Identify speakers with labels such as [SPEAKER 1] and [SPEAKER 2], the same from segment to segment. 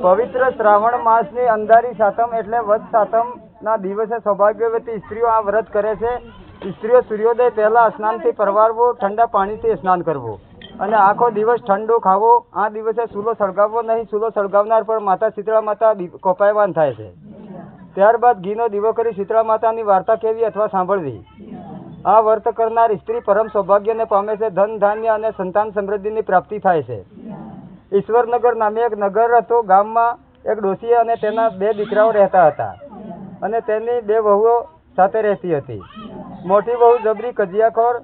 [SPEAKER 1] પવિત્ર શ્રાવણ માસની અંધારી સાતમ એટલે વદ સાતમના દિવસે સૌભાગ્યવતી સ્ત્રીઓ આ વ્રત કરે છે. સ્ત્રીઓ સૂર્યોદય પહેલા સ્નાનથી પરવારવું, ઠંડા પાણીથી સ્નાન કરવું અને આખો દિવસ ઠંડુ ખાવું. આ દિવસે ચૂલો સળગાવવો નહીં. ચૂલો સળગાવનાર પર માતા શીતળા માતા કોપાયમાન થાય છે. ત્યારબાદ ઘીનો દીવો કરી શીતળા માતાની વાર્તા કહેવી અથવા સાંભળવી. આ વ્રત કરનાર સ્ત્રી પરમ સૌભાગ્યને પામે છે. ધન, ધાન્ય અને સંતાન સમૃદ્ધિની પ્રાપ્તિ થાય છે. ઈશ્વરનગર નામે એક નગર હતું. ગામમાં એક ડોશી અને તેના 2 દીકરાઓ રહેતા હતા અને તેની 2 વહુઓ સાથે રહેતી હતી. મોટી વહુ જબરી કજિયાખોર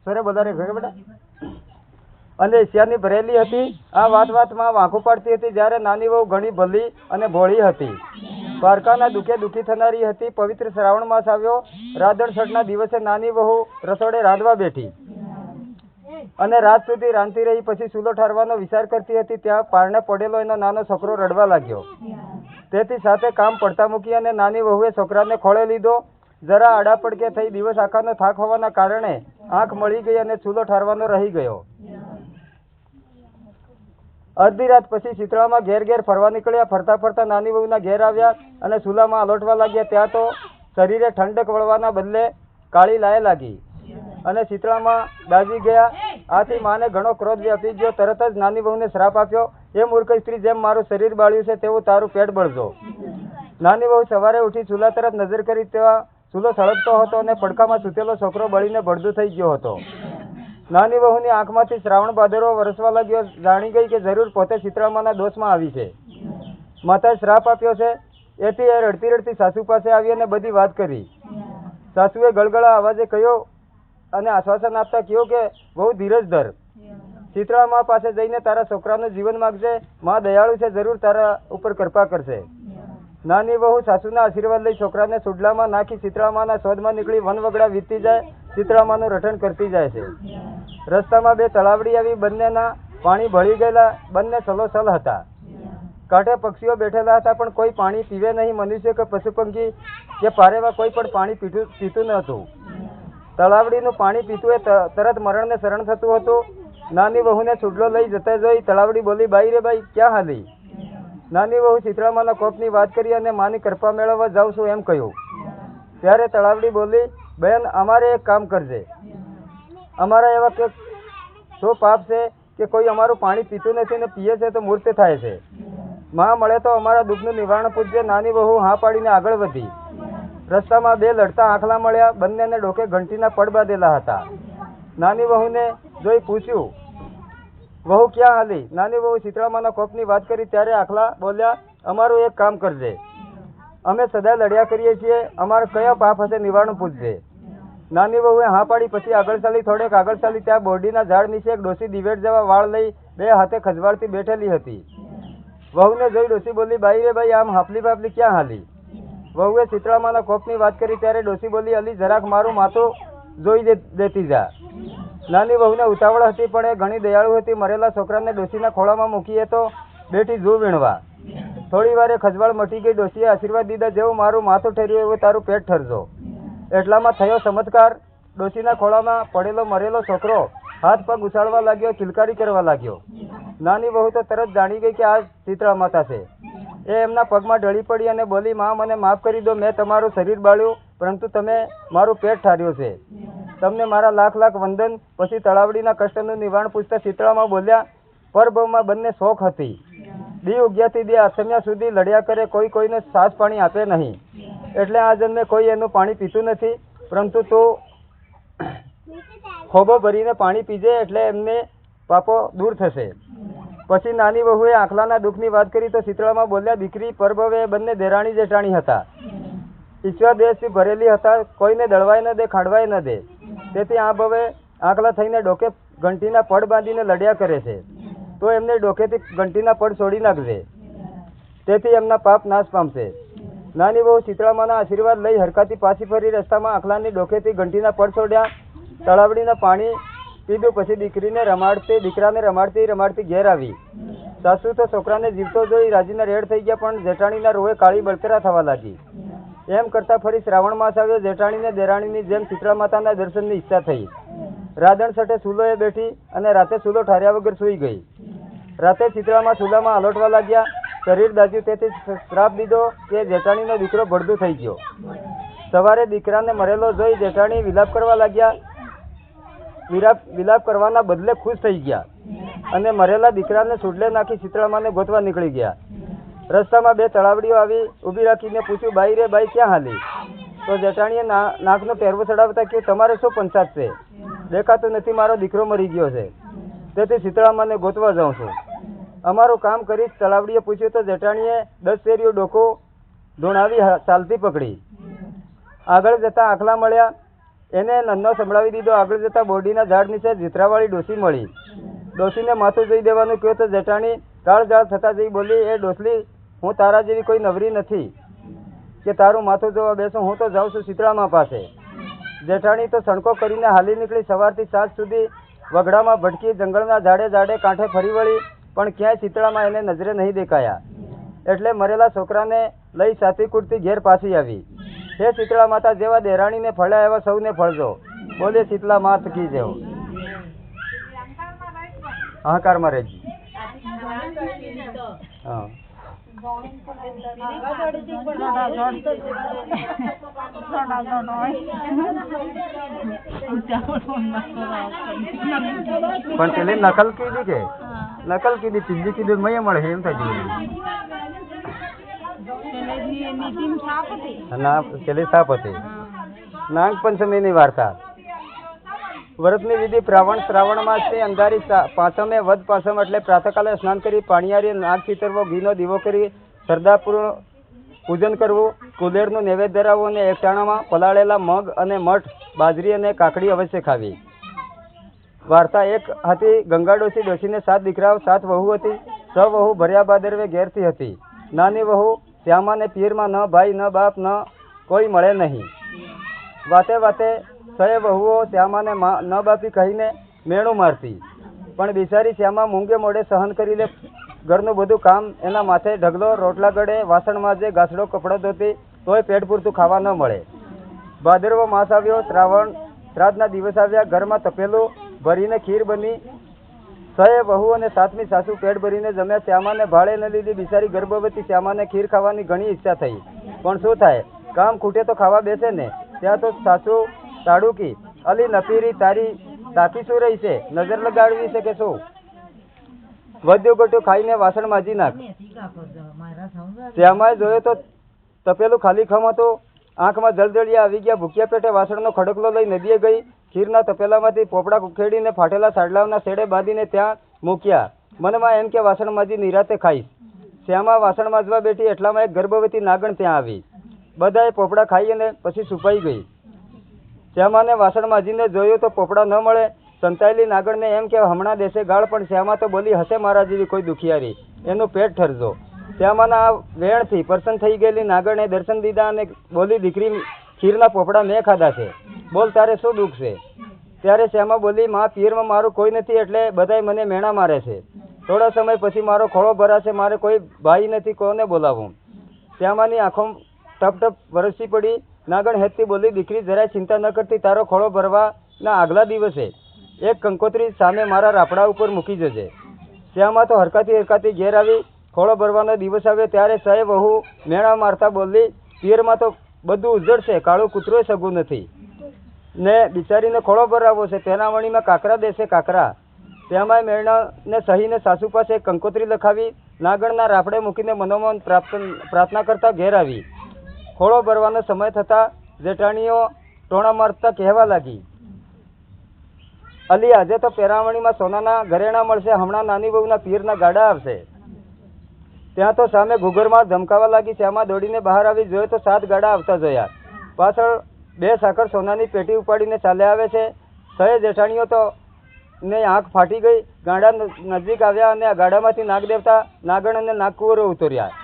[SPEAKER 1] સરે બધાને ઘરે બેટા અને ઈર્ષ્યાની ભરેલી હતી. આ વાતમાં વાંકું પાડતી હતી. જ્યારે નાની વહુ ઘણી ભલી અને ભોળી હતી. પારકાના દુઃખે દુઃખી થનારી હતી. પવિત્ર શ્રાવણ માસ આવ્યો. રાધણ છઠના દિવસે નાની વહુ રસોડે રાંધવા બેઠી અને રાત સુધી રાંધતી રહી. પછી ચૂલો ઠારવાનો વિચાર કરતી હતી. ત્યાં પારણે પડેલો એનો નાનો છોકરો રડવા લાગ્યો. તેથી સાથે કામ પડતા મૂકી અને નાની વહુએ છોકરાને ખોળે લીધો. જરા આડા પડકે થઈ. દિવસ આખાનો થાક હોવાના કારણે આંખ મળી ગઈ અને ચૂલો ઠારવાનો રહી ગયો. અડધી રાત પછી શીતળામાં ઘેર ઘેર ફરવા નીકળ્યા. ફરતા ફરતા નાની વહુના ઘેર આવ્યા અને ચૂલામાં આલોટવા લાગ્યા. ત્યાં તો શરીરે ઠંડક વળવાના બદલે કાળી લાય લાગી અને શીતળામાં દાઝી ગયા. આથી માને ઘણો ક્રોધ વ્યાપી ગયો. તરત જ નાની વહુને શ્રાપ આપ્યો, એ મૂર્ખ સ્ત્રી, જેમ મારું શરીર બાળ્યું છે તેવું તારું પેટ બળજો. નાની વહુ સવારે ઉઠી ચૂલા તરફ નજર કરી. તેવા ચૂલો સળગતો હતો અને પડકામાં સૂતેલો છોકરો બળીને ભડદું થઈ ગયો હતો. નાની વહુની આંખમાંથી શ્રાવણ ભાદરવો વરસવા લાગ્યો. જાણી ગઈ કે જરૂર પોતે શીતળામાના દોષમાં આવી છે. માતાએ શ્રાપ આપ્યો છે. એથી એ રડતી રડતી સાસુ પાસે આવી અને બધી વાત કરી. સાસુએ ગળગળા અવાજે કહ્યું અને આશ્વાસન આપતા કહ્યું કે બહુ ધીરજ ધર. શીતળામા પાસે જઈને તારા છોકરાનું જીવન માગજે. માં દયાળુ છે, જરૂર તારા ઉપર કૃપા કરશે. નાની વહુ સાસુના આશીર્વાદ લઈ છોકરાને સુડલામાં નાખી શીતળામાના શોધમાં નીકળી. વનવગડા વીતતી જાય. શીતળામાનું રટણ કરતી જાય છે. રસ્તામાં 2 તળાવડી આવી. બંનેના પાણી ભળી ગયેલા. બંને સલોસલ હતા. કાંઠે પક્ષીઓ બેઠેલા હતા, પણ કોઈ પાણી પીવે નહીં. મનુષ્ય કે પશુ પંખી કે પારેવા કોઈ પણ પાણી પીતું ન હતું. તળાવડીનું પાણી પીતું એ તરત મરણને શરણ થતું હતું. નાની વહુને ચૂડલો લઈ જતા જોઈ તળાવડી બોલી, બાઈ રે બાઈ, ક્યાં હાલી? નાની વહુ શીતળામાના કોપની વાત કરી અને માની કૃપા મેળવવા જાઉં છું એમ કહ્યું. ત્યારે તળાવડી બોલી, બેન, અમારે એક કામ કરજે. અમારા એવા કે શું પાપ છે કે કોઈ અમારું પાણી પીતું નથી ને પીએ છે તો મૂર્ત થાય છે. માં મળે તો અમારા દુઃખનું નિવારણ પૂછજે. નાની વહુ હા પાડીને આગળ વધી. રસ્તામાં 2 લડતા આંખલા મળ્યા. બંનેને ડોકે ઘંટીના પડ બાંધેલા હતા. નાની વહુને જોઈ પૂછ્યું, વહુ ક્યાં હાલી? નાની વહુ શીતળામાના કોપની વાત કરી. ત્યારે આંખલા બોલ્યા, અમારું એક કામ કરજે. અમે સદા લડ્યા કરીએ છીએ. અમારા કયા પાપ હશે નિવારણ પૂછજે. નાની વહુએ હા પાડી. પછી આગળ ચાલી. થોડેક આગળ ચાલી. ત્યાં બોરડીના ઝાડ નીચે એક ડોસી દિવેટ જેવા વાળ લઈ 2 હાથે ખજવાળતી બેઠેલી હતી. વહુને જોઈ ડોસી બોલી, બાઈ રે બાઈ, આમ હાપલી પાપલી ક્યાં હાલી? વહુએ શીતળામાના કોપની વાત કરી. ત્યારે ડોસી બોલી, અલી, જરાક મારું માથું જોઈ દેતી જા. નાની વહુને ઉતાવળ હતી, પણ એ ઘણી દયાળુ હતી. મરેલા છોકરાને ડોસીના ખોળામાં મૂકીએ તો બેટી જુ વીણવા. થોડી વારે ખજવાળ મટી ગઈ. ડોસીએ આશીર્વાદ દીધા, જેવું મારું માથું ઠર્યું એવું તારું પેટ ઠરજો. એટલામાં થયો ચમત્કાર. ડોસીના ખોળામાં પડેલો મરેલો છોકરો હાથ પગ ઉછાળવા લાગ્યો, કિલકારી કરવા લાગ્યો. નાની વહુ તો તરત જાણી ગઈ કે આ શીતળા માતા છે. એ એમના પગમાં ઢળી પડી અને બોલી, માં, મને માફ કરી દો. મેં તમારું શરીર બાળ્યું, પરંતુ તમે મારું પેટ ઠાર્યું છે. તમને મારા લાખ લાખ વંદન. પછી તળાવડીના કષ્ટનું નિવારણ પૂછતા શીતળામાં બોલ્યા, પરભવમાં બંને શોખ હતી. દી ઉગ્યાથી દી આથમ્યા સુધી લડ્યા કરે. કોઈ કોઈને સાસ પાણી આપે નહીં. એટલે આ જન્મે કોઈ એનું પાણી પીતું નથી. પરંતુ તું ખોબો ભરીને પાણી પીજે, એટલે એમને પાપો દૂર થશે. પછી નાની વહુએ આંખલાના દુઃખની વાત કરી. તો શીતળામાં બોલ્યા, દીકરી, પરભવે બંને દેરાણી જેઠાણી હતા. ઈશ્વર દેશથી ભરેલી હતા. કોઈને દળવાય ન દે, ખાંડવાય ન દે. તેથી આ ભવે આંખલા થઈને ડોકે ઘંટીના પડ બાંધીને લડ્યા કરે છે. તો એમને ડોકેથી ઘંટીના પડ છોડી નાખજે. તેથી એમના પાપ નાશ પામશે. નાની વહુ શીતળામાના આશીર્વાદ લઈ હરકાથી પાછી ફરી. રસ્તામાં આંખલાની ડોકેથી ઘંટીના પડ છોડ્યા. તળાવડીના પાણી પીધું. પછી દીકરાને રમાડતી ઘેર આવી. સાસુ તો છોકરાને જીવતો જોઈ રાજીના રેડ થઈ ગયા, પણ જેઠાણીના રોએ કાળી બળતરા થવા લાગી. એમ કરતા ફરી શ્રાવણ માસ આવ્યો. જેઠાણીને દેરાણીની જેમ શીતળા માતાના દર્શનની ઈચ્છા થઈ. રાધણ સઠે ચૂલોએ બેઠી અને રાતે ચૂલો ઠાર્યા વગર સૂઈ ગઈ. રાતે શીતળામાં ચૂલામાં આલોટવા લાગ્યા. શરીર દાઝ્યું તેથી શ્રાપ દીધો કે જેઠાણીનો દીકરો ભડદું થઈ ગયો. સવારે દીકરાને મરેલો જોઈ જેઠાણી વિલાપ કરવા લાગ્યા. વિલાપ કરવાના બદલે ખુશ થઈ ગયા અને મરેલા દીકરાને સુડલે નાખી શીતળામાને ગોતવા નીકળી ગયા. રસ્તામાં 2 તળાવડીઓ આવી ઊભી રાખીને પૂછ્યું, બાઈ રે બાઈ ક્યાં હાલી? તો જેઠાણીએ નાકનો પહેરવો ચડાવતા કહ્યું, તમારે શું પંચાત છે? દેખાતું નથી, મારો દીકરો મરી ગયો છે, તેથી શીતળામાને ગોતવા જાઉં છું. અમારું કામ કરી તળાવડીએ પૂછ્યું તો જેઠાણીએ 10 શેરીઓ ડોકો ધૂણાવી ચાલતી પકડી. આગળ જતા આખલા મળ્યા, એને નન્નો સંભળાવી દીધો. આગળ જતા બોરડીના ઝાડ નીચે જીતરાવાળી ડોસી મળી. ડોસીને માથું જોઈ દેવાનું કહ્યું તો જેઠાણી કાળજાળ થતા જઈ બોલી, એ ડોસલી, હું તારા જેવી કોઈ નવરી નથી કે તારું માથું જોવા બેસું. હું તો જાઉં છું શીતળામા પાસે. જેઠાણી તો સણકો કરીને હાલી નીકળી. સવારથી સાંજ સુધી વગડામાં ભટકી, જંગલના ઝાડે ઝાડે કાંઠે ફરી વળી, પણ ક્યાંય શીતળામાં એને નજરે નહીં દેખાયા. એટલે મરેલા છોકરાને લઈ સાથી કૂટતી ઘેર પાછી આવી. હે શીતળા માતા, જેવા દેરાણીને ફળ્યા એવા સૌને ફળજો. બોલે શીતળા માત કી જય. અહંકારમાં રહેજી. હા. પણ પેલી નકલ કીધી કે નકલ કીધી, ત્રીજી કીધું મય મળે એમ થાય. ના પેલી સાપ હતી. નાગ પંચમીની વાર્તા. વ્રતની વિધિ શ્રાવણ માસની અંધારી પાંચમે વદ પાંચમ એટલે પ્રાતઃકાલે સ્નાન કરી પાણીયારી નાગ ચિતરવો, ઘીનો દીવો કરી શ્રદ્ધાપૂર્ણ પૂજન કરવું, કુલેરનું નૈવેદ્ય ધરાવવું અને એકટાણામાં પલાળેલા મગ અને મઠ, બાજરી અને કાકડી અવશ્ય ખાવી. વાર્તા એક હતી. ગંગા ડોસી. ડોસીને 7 દીકરાઓ 7 વહુ હતી. 6 વહુ ભર્યા ભાદરવે ઘેરથી હતી. નાની વહુ શ્યામાને પિયરમાં ન ભાઈ ન બાપ ન કોઈ મળે નહીં. વાતે વાતે 6 વહુઓ શ્યામાને ન બાપી કહીને મેણું મારતી. પણ બિચારી શ્યામા મૂંગે મોઢે સહન કરી લે. ઘરનું બધું કામ એના માથે, ઢગલો, રોટલા ગળે, વાસણ માજે, ઘાસડો, કપડો ધોતી, તોય પેટ પૂરતું ખાવા ન મળે. ભાદરવો માસ આવ્યો. શ્રાદ્ધના દિવસ આવ્યા. ઘરમાં તપેલું ભરીને ખીર બની. 6 વહુ અને 7મી સાસુ પેટ ભરીને જમ્યા. શ્યામાને ભાળે ન લીધી. બિચારી ગર્ભવતી. શ્યામાને ખીર ખાવાની ઘણી ઈચ્છા થઈ, પણ શું થાય, કામ ખૂટે તો ખાવા બેસે ને. ત્યાં તો સાસુ તાડુકી, અલી નપીરી, તારી તાકી શું રહી છે? નજર લગાડવી છે કે શું? વધ્યું ગોટ્યું ખાઈને વાસણ માજી નાખ. શ્યામાએ જોયો તો તપેલું ખાલી ખમ હતું. આંખમાં જળજળિયા આવી ગયા. ભૂખ્યા પેટે વાસણનો ખડકલો લઈ નદીએ ગઈ. ખીરના તપેલામાંથી પોપડા ઉખેડીને ફાટેલા સાડલાઓના શેડે બાંધીને ત્યાં મૂક્યા. મનમાં એમ કે વાસણ માજી નિરાતે ખાઈશ. શ્યામા વાસણ માજવા બેઠી એટલામાં એક ગર્ભવતી નાગણ ત્યાં આવી. બધાએ પોપડા ખાઈ અને પછી છુપાઈ ગઈ. શ્યામાને વાસણ માજીને જોયું તો પોપડા ન મળે. સંતાયેલી નાગણને એમ કે હમણાં દેશે ગાળ, પણ શ્યામા તો બોલી, હશે મારા જેવી કોઈ દુખિયારી, એનું પેટ ઠરજો. શ્યામાના આ વેણથી પ્રસન્ન થઈ ગયેલી નાગણે દર્શન દીધા અને બોલી, દીકરી, ખીરના પોપડા મેં ખાધા છે, બોલ તારે શું દુઃખ છે? ત્યારે શ્યામા બોલી, માં, પિયરમાં મારું કોઈ નથી એટલે બધાય મને મેણા મારે છે. થોડા સમય પછી મારો ખોળો ભરાશે. મારે કોઈ ભાઈ નથી, કોને બોલાવું? શ્યામાની આંખો ટપ ટપ વરસી પડી. નાગણ હેતથી બોલી, દીકરી, જરાય ચિંતા ન કરતી. તારો ખોળો ભરવાના આગલા દિવસે એક કંકોત્રી સામે મારા રાપડા ઉપર મૂકી જજે. શ્યામા તો હરકાતી ઘેર આવી. ખોળો ભરવાનો દિવસ આવ્યો ત્યારે 6 વહુ મેણા મારતા બોલી, પિયરમાં તો બધું ઉજળશે, કાળું કૂતરોય સગું નથી ને બિચારીને ખોળો ભરાવો છે. તેના વણીમાં કાકરા દેશે કાકરા. શ્યામાએ મેણાને સહીને સાસુ પાસે કંકોત્રી લખાવી. નાગણના રાપડે મૂકીને મનોમન પ્રાર્થના કરતા ઘેર આવી. ખોળો ભરવાનો સમય થતાં જેઠાણીઓ ટોણા મારતા કહેવા લાગી, અલી, આજે તો પેરામણીમાં સોનાના ઘરેણા મળશે. હમણાં નાની વહુના પિયરના ગાડા આવશે. ત્યાં તો સામે ઘૂઘરમાં ધમકાવા લાગી. શ્યામા દોડીને બહાર આવી. જોયો તો 7 ગાડા આવતા જોયા. પાછળ 2 સાકર સોનાની પેટી ઉપાડીને ચાલ્યા આવે છે. 6 જેઠાણીઓ તો ને આંખ ફાટી ગઈ. ગાડા નજીક આવ્યા અને ગાડામાંથી નાગદેવતા, નાગણ અને નાગકુંવરો ઉતર્યા.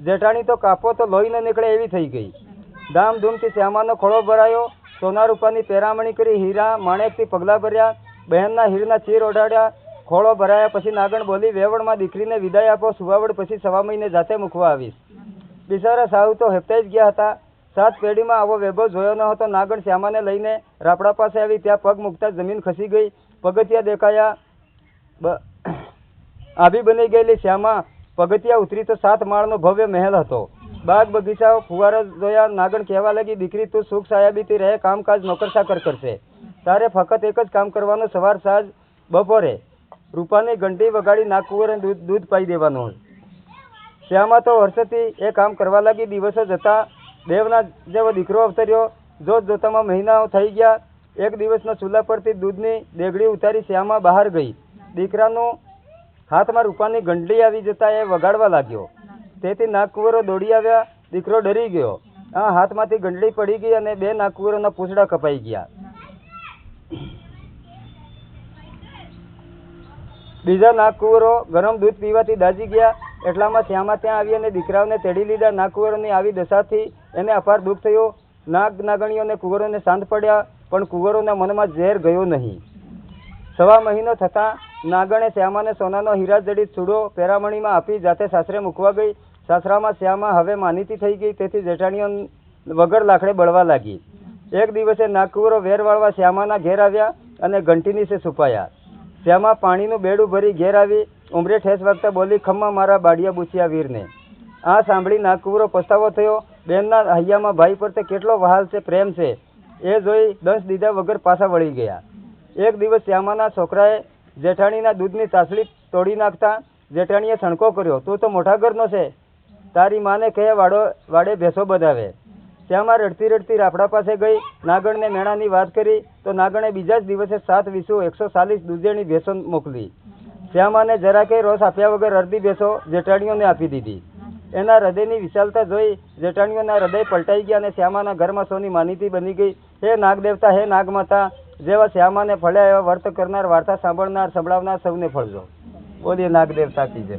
[SPEAKER 1] જેઠાણી તો કાપો તો લોહી ન નીકળે એવી થઈ ગઈ. ધામધૂમથી શ્યામાનો ખોળો ભરાયો. સોના રૂપાની પેરામણી કરી. હીરા માણેકથી પગલા ભર્યા. બહેનના હીરના ચીર ઓઢાડ્યા. ખોળો ભરાયા પછી નાગણ બોલી, વેવણમાં દીકરીને વિદાય આપો. સુવાવડ પછી 1.25 મહિને જાતે મૂકવા આવીશ. બિચારા સાહુ તો હેપતાઈ જ ગયા હતા. 7 પેઢીમાં આવો વૈભવ જોયો ન હતો. નાગણ શ્યામાને લઈને રાપડા પાસે આવી. ત્યાં પગ મૂકતા જમીન ખસી ગઈ. પગથિયા દેખાયા. આભી બની ગયેલી શ્યામા પગથિયા ઉતરી તો 7 માળનો ભવ્ય મહેલ હતો. બાગ બગીચાઓ ફુવારો જોયા. નાગણ કહેવા લાગી, દીકરી તું સુખ સાયાબીથી રહે, કામકાજ નોકર ચાકર કરશે. તારે ફક્ત એક જ કામ કરવાનું, સવાર સાંજ બપોરે રૂપાની ઘંટી વગાડી નાગકુંવરને દૂધ પાઈ દેવાનું. શ્યામા તો વર્ષથી એ કામ કરવા લાગી. દિવસો જતા દેવના જેવો દીકરો અવતર્યો. જોત જોતામાં મહિનાઓ થઈ ગયા. એક દિવસના ચૂલા પરથી દૂધની દેગડી ઉતારી શ્યામા બહાર ગઈ. દીકરાનું હાથમાં રૂપાની ઘંટડી આવી જતા એ વગાડવા લાગ્યો. તેથી નાગકુંવરો દોડી આવ્યા. દીકરો ડરી ગયો. આ હાથમાંથી ઘંટડી પડી ગઈ અને 2 નાગકુંવરોના પૂંછડા કપાઈ ગયા. બીજા નાગકુંવરો ગરમ દૂધ પીવાથી દાઝી ગયા. એટલામાં શ્યામા ત્યાં આવી અને દીકરાઓને તેડી લીધા. નાગકુંવરોની આવી દશાથી એને અપાર દુઃખ થયું. નાગ નાગણીઓને કુંવરોને શાંત પડ્યા, પણ કુંવરોના મનમાં ઝેર ગયો નહીં. 1.25 મહિનો થતાં નાગણે શ્યામાને સોનાનો હીરા જડિત ચૂડો પેરામણીમાં આપી જાતે સાસરે મૂકવા ગઈ. સાસરામાં શ્યામા હવે માનીતી થઈ ગઈ. તેથી જેઠાણીઓ વગર લાકડે બળવા લાગી. એક દિવસે નાગકુંવરો વેર વાળવા શ્યામાના ઘેર આવ્યા અને ઘંટી નીચે છુપાયા. શ્યામા પાણીનું બેડું ભરી ઘેર આવી. ઉંમરે ઠેસ વાગતા બોલી, ખમ્મા મારા બાડિયા બુચિયા વીરને. આ સાંભળી નાગકુંવરો પસ્તાવો થયો. બેનના હૈયામાં ભાઈ પર તે કેટલો વહાલ છે, પ્રેમ છે, એ જોઈ દંશ દીધા વગર પાછા વળી ગયા. એક દિવસ શ્યામાના છોકરાએ જેઠાણીના દૂધની તાસળી તોડી નાખતા જેઠાણીએ સણકો કર્યો, તું તો મોટા ઘરનો છે, તારી માને કહે વાડે ભેંસો બધાવે. શ્યામા રડતી રડતી રાફડા પાસે ગઈ. નાગણને મેણાની વાત કરી તો નાગણે બીજા જ દિવસે 7 વીસુ 140 દૂધેણી ભેંસો મોકલી. શ્યામાને જરા કંઈ રોષ આપ્યા વગર અડધી ભેંસો જેઠાણીઓને આપી દીધી. એના હૃદયની વિશાલતા જોઈ જેઠાણીઓના હૃદય પલટાઈ ગયા અને શ્યામાના ઘરમાં સોની માનીતી બની ગઈ. હે નાગદેવતા, હે નાગમાતા, જેવા શ્યામાને ફળ્યા એવા વર્ત કરનાર, વાર્તા સાંભળનાર, સંભળાવનાર સૌને ફળજો. બોલીએ નાગદેવતા કી જય.